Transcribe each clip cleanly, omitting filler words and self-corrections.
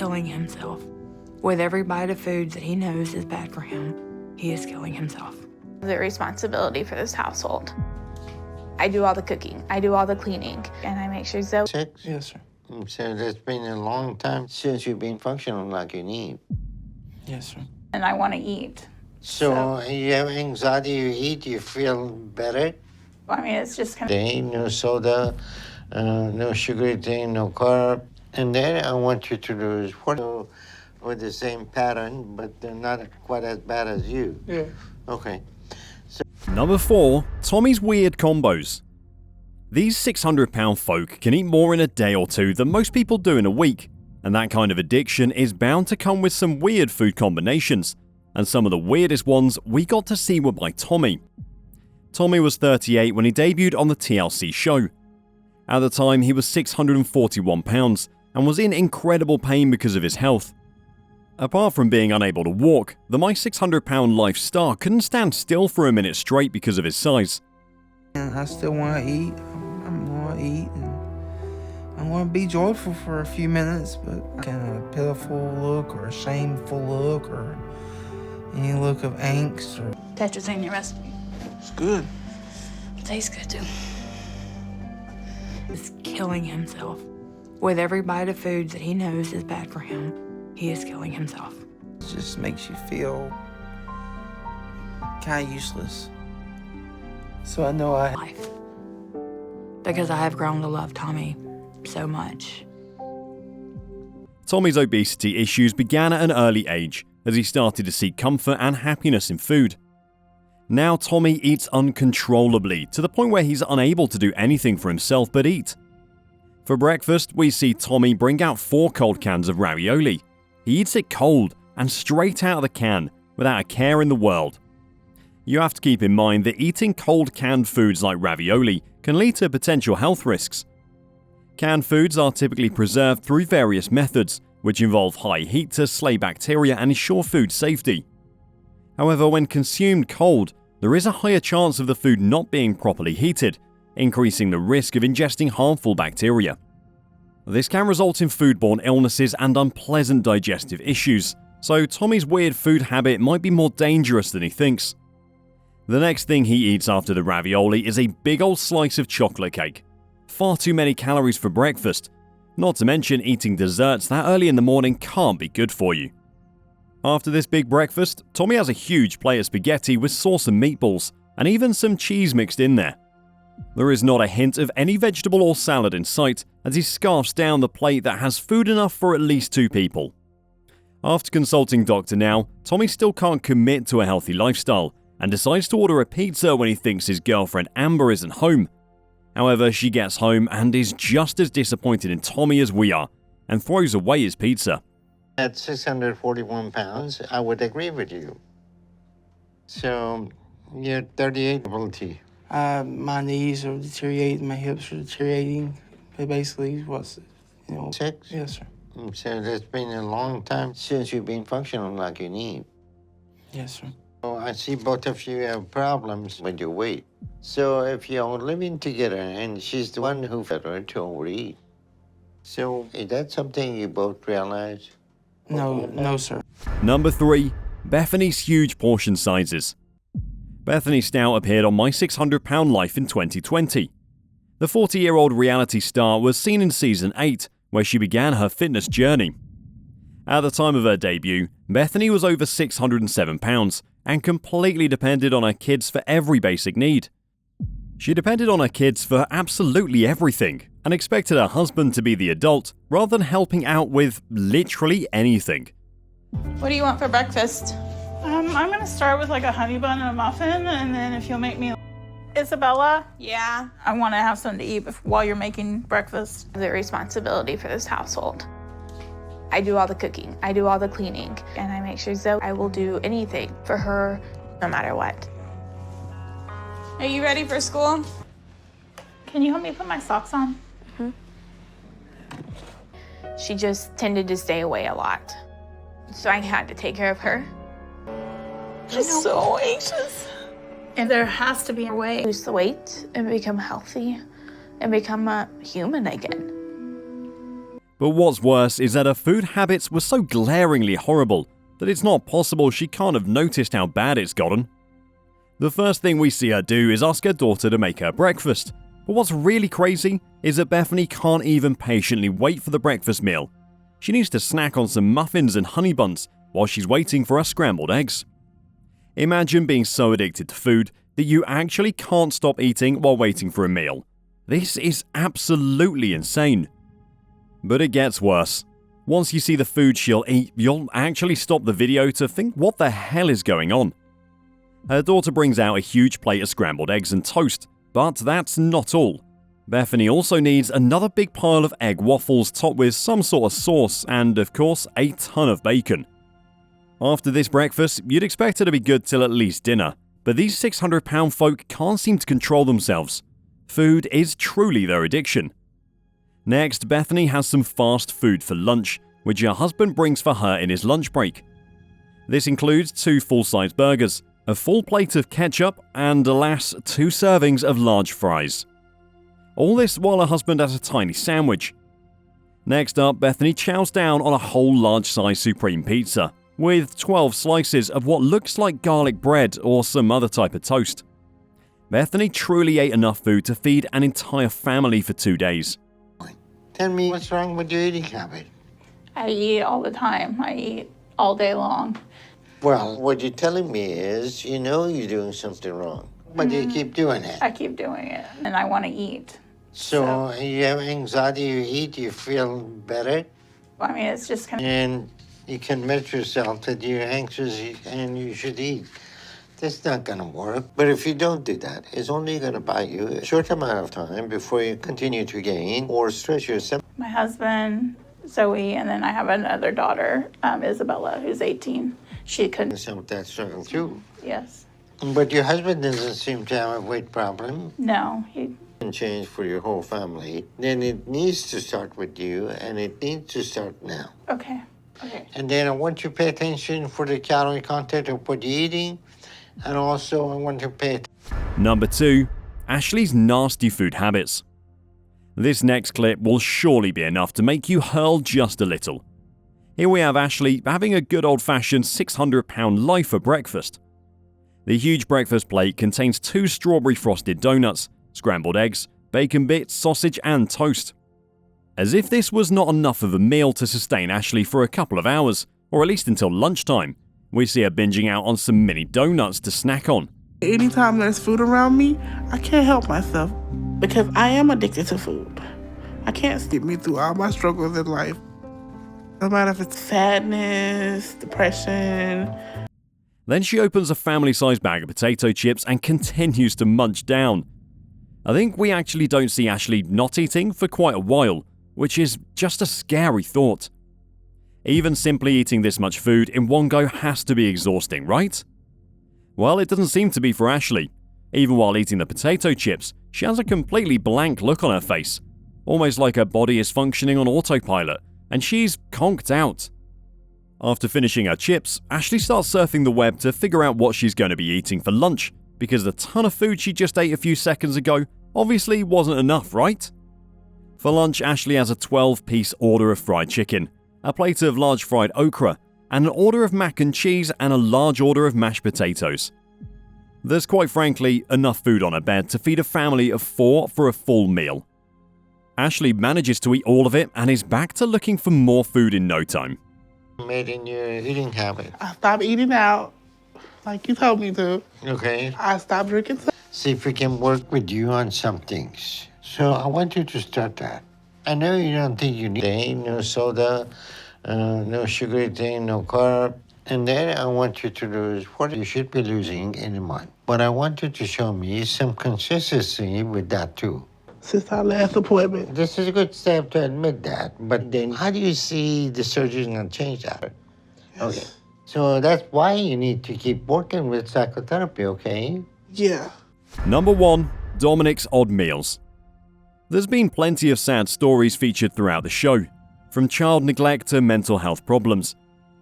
killing himself. With every bite of food that he knows is bad for him, he is killing himself. The responsibility for this household. I do all the cooking, I do all the cleaning, and I make sure Zoe... 6? Yes, sir. So it's been a long time since you've been functioning like you need. Yes, sir. And I want to eat. So you have anxiety, you eat, you feel better? I mean, it's just kind of... They ain't no soda, no sugary thing, no carb. And then I want you to lose 40 with the same pattern, but they're not quite as bad as you. Yeah. Okay. Number 4. Tommy's weird combos. These 600-pound folk can eat more in a day or two than most people do in a week, and that kind of addiction is bound to come with some weird food combinations, and some of the weirdest ones we got to see were by Tommy. Tommy was 38 when he debuted on the TLC show. At the time, he was 641 pounds and was in incredible pain because of his health. Apart from being unable to walk, the My 600-pound life star couldn't stand still for a minute straight because of his size. And I still want to eat. I'm going to eat. And I want to be joyful for a few minutes, but kind of a pitiful look or a shameful look or any look of angst. Or Tetrazzania recipe. it's good. It tastes good, too. He's killing himself. With every bite of food that he knows is bad for him, he is killing himself. It just makes you feel kind of useless. So I know Life. Because I have grown to love Tommy so much. Tommy's obesity issues began at an early age as he started to seek comfort and happiness in food. Now Tommy eats uncontrollably to the point where he's unable to do anything for himself but eat. For breakfast, we see Tommy bring out 4 cold cans of ravioli. He eats it cold and straight out of the can without a care in the world. You have to keep in mind that eating cold canned foods like ravioli can lead to potential health risks. Canned foods are typically preserved through various methods, which involve high heat to slay bacteria and ensure food safety. However, when consumed cold, there is a higher chance of the food not being properly heated, increasing the risk of ingesting harmful bacteria. This can result in foodborne illnesses and unpleasant digestive issues, so Tommy's weird food habit might be more dangerous than he thinks. The next thing he eats after the ravioli is a big old slice of chocolate cake. Far too many calories for breakfast. Not to mention eating desserts that early in the morning can't be good for you. After this big breakfast, Tommy has a huge plate of spaghetti with sauce and meatballs, and even some cheese mixed in there. There is not a hint of any vegetable or salad in sight as he scarfs down the plate that has food enough for at least 2 people. After consulting Dr. Now, Tommy still can't commit to a healthy lifestyle and decides to order a pizza when he thinks his girlfriend Amber isn't home. However, she gets home and is just as disappointed in Tommy as we are and throws away his pizza. At 641 pounds, I would agree with you. So you're 38 ability. my knees are deteriorating, my hips are deteriorating. But basically, 6? Yes, sir. So it's been a long time since you've been functioning like you need. Yes, sir. So I see both of you have problems with your weight. So if you're living together and she's the one who fed her to overeat, so is that something you both realize? No, sir. Number 3. Bethany's huge portion sizes. Bethany Stout appeared on My 600-Pound Life in 2020. The 40-year-old reality star was seen in Season 8, where she began her fitness journey. At the time of her debut, Bethany was over 607 pounds and completely depended on her kids for every basic need. She depended on her kids for absolutely everything and expected her husband to be the adult rather than helping out with literally anything. What do you want for breakfast? I'm gonna start with like a honey bun and a muffin, and then if you'll make me... Isabella? Yeah. I want to have something to eat while you're making breakfast. The responsibility for this household. I do all the cooking, I do all the cleaning, and I make sure Zoe, I will do anything for her no matter what. Are you ready for school? Can you help me put my socks on? She just tended to stay away a lot, so I had to take care of her. Just so anxious. And there has to be a way. Lose the weight and become healthy and become a human again. But what's worse is that her food habits were so glaringly horrible that it's not possible she can't have noticed how bad it's gotten. The first thing we see her do is ask her daughter to make her breakfast. But what's really crazy is that Bethany can't even patiently wait for the breakfast meal. She needs to snack on some muffins and honey buns while she's waiting for her scrambled eggs. Imagine being so addicted to food that you actually can't stop eating while waiting for a meal. This is absolutely insane. But it gets worse. Once you see the food she'll eat, you'll actually stop the video to think what the hell is going on. Her daughter brings out a huge plate of scrambled eggs and toast, but that's not all. Bethany also needs another big pile of egg waffles topped with some sort of sauce and, of course, a ton of bacon. After this breakfast, you'd expect her to be good till at least dinner, but these 600-pound folk can't seem to control themselves. Food is truly their addiction. Next, Bethany has some fast food for lunch, which her husband brings for her in his lunch break. This includes 2 full-size burgers, a full plate of ketchup, and alas, 2 servings of large fries. All this while her husband has a tiny sandwich. Next up, Bethany chows down on a whole large-size supreme pizza, with 12 slices of what looks like garlic bread or some other type of toast. Bethany truly ate enough food to feed an entire family for 2 days. Tell me what's wrong with your eating habit. I eat all the time. I eat all day long. Well, what you're telling me is you know you're doing something wrong, but you keep doing it. I keep doing it, and I want to eat. So you have anxiety, you eat, you feel better, I mean, it's just kind of... and you convince yourself that you're anxious and you should eat. That's not going to work. But if you don't do that, it's only going to buy you a short amount of time before you continue to gain or stress yourself. My husband, Zoe, and then I have another daughter, Isabella, who's 18. She couldn't... Some of that struggle too. Yes. But your husband doesn't seem to have a weight problem. No, he... And change for your whole family. Then it needs to start with you, and it needs to start now. Okay. Okay. And then I want you to pay attention for the calorie content of what you're eating. And also I want you to pay Number 2. Ashley's nasty food habits. This next clip will surely be enough to make you hurl just a little. Here we have Ashley having a good old-fashioned 600-pound life for breakfast. The huge breakfast plate contains 2 strawberry frosted donuts, scrambled eggs, bacon bits, sausage and toast. As if this was not enough of a meal to sustain Ashley for a couple of hours, or at least until lunchtime, we see her binging out on some mini donuts to snack on. Anytime there's food around me, I can't help myself because I am addicted to food. I can't get me through all my struggles in life. No matter if it's sadness, depression. Then she opens a family-sized bag of potato chips and continues to munch down. I think we actually don't see Ashley not eating for quite a while, which is just a scary thought. Even simply eating this much food in one go has to be exhausting, right? Well, it doesn't seem to be for Ashley. Even while eating the potato chips, she has a completely blank look on her face, almost like her body is functioning on autopilot, and she's conked out. After finishing her chips, Ashley starts surfing the web to figure out what she's going to be eating for lunch, because the ton of food she just ate a few seconds ago obviously wasn't enough, right? For lunch, Ashley has a 12-piece order of fried chicken, a plate of large fried okra, and an order of mac and cheese and a large order of mashed potatoes. There's quite frankly enough food on her bed to feed a family of 4 for a full meal. Ashley manages to eat all of it and is back to looking for more food in no time. made in your eating habit. I stopped eating out like you told me to. Okay. I stopped drinking. See if we can work with you on some things. So I want you to start that. I know you don't think you need no soda, no sugary thing, no carb. And then I want you to lose what you should be losing in a month. But I want you to show me some consistency with that too. Since our last appointment. This is a good step to admit that. But then how do you see the surgery going to change that? Yes. Okay. So that's why you need to keep working with psychotherapy, okay? Yeah. Number 1. Dominic's Odd Meals. There's been plenty of sad stories featured throughout the show, from child neglect to mental health problems.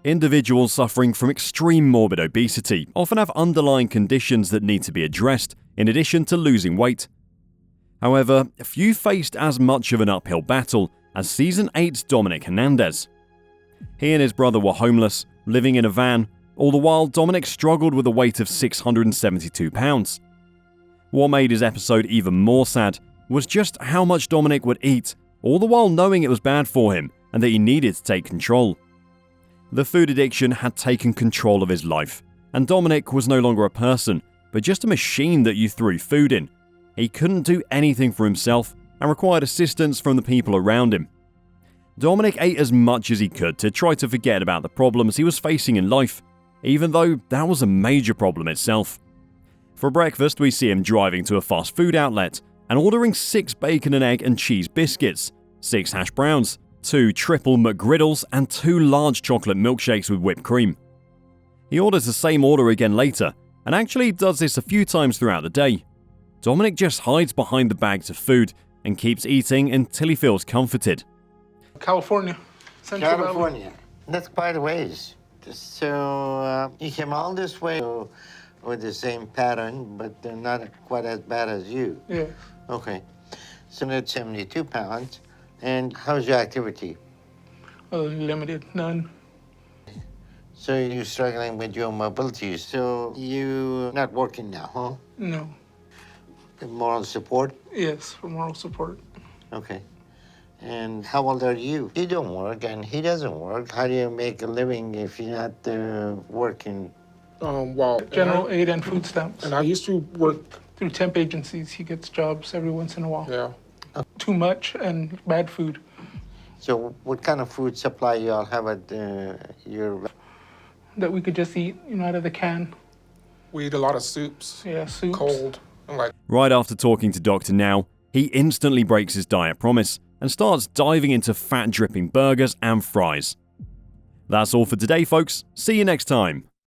Individuals suffering from extreme morbid obesity often have underlying conditions that need to be addressed, in addition to losing weight. However, few faced as much of an uphill battle as Season 8's Dominic Hernandez. He and his brother were homeless, living in a van. All the while, Dominic struggled with a weight of 672 pounds. What made his episode even more sad was just how much Dominic would eat, all the while knowing it was bad for him and that he needed to take control. The food addiction had taken control of his life, and Dominic was no longer a person, but just a machine that you threw food in. He couldn't do anything for himself and required assistance from the people around him. Dominic ate as much as he could to try to forget about the problems he was facing in life, even though that was a major problem itself. For breakfast, we see him driving to a fast food outlet and ordering 6 bacon and egg and cheese biscuits, 6 hash browns, 2 triple McGriddles, and 2 large chocolate milkshakes with whipped cream. He orders the same order again later, and actually does this a few times throughout the day. Dominic just hides behind the bags of food and keeps eating until he feels comforted. California. Central Valley. California. That's quite a ways. So you came all this way with the same pattern, but they're not quite as bad as you. Yeah. Okay. So that's 72 pounds. And how's your activity? Limited, none. So you're struggling with your mobility. So you're not working now, huh? No. Moral support? Yes, for moral support. Okay. And how old are you? You don't work and he doesn't work. How do you make a living if you're not working? General aid and food stamps. And I used to work. Through temp agencies, he gets jobs every once in a while. Yeah. Too much and bad food. So what kind of food supply y'all have at your... That we could just eat, out of the can. We eat a lot of soups. Yeah, soups. Cold. And Right after talking to Dr. Now, he instantly breaks his diet promise and starts diving into fat-dripping burgers and fries. That's all for today, folks. See you next time.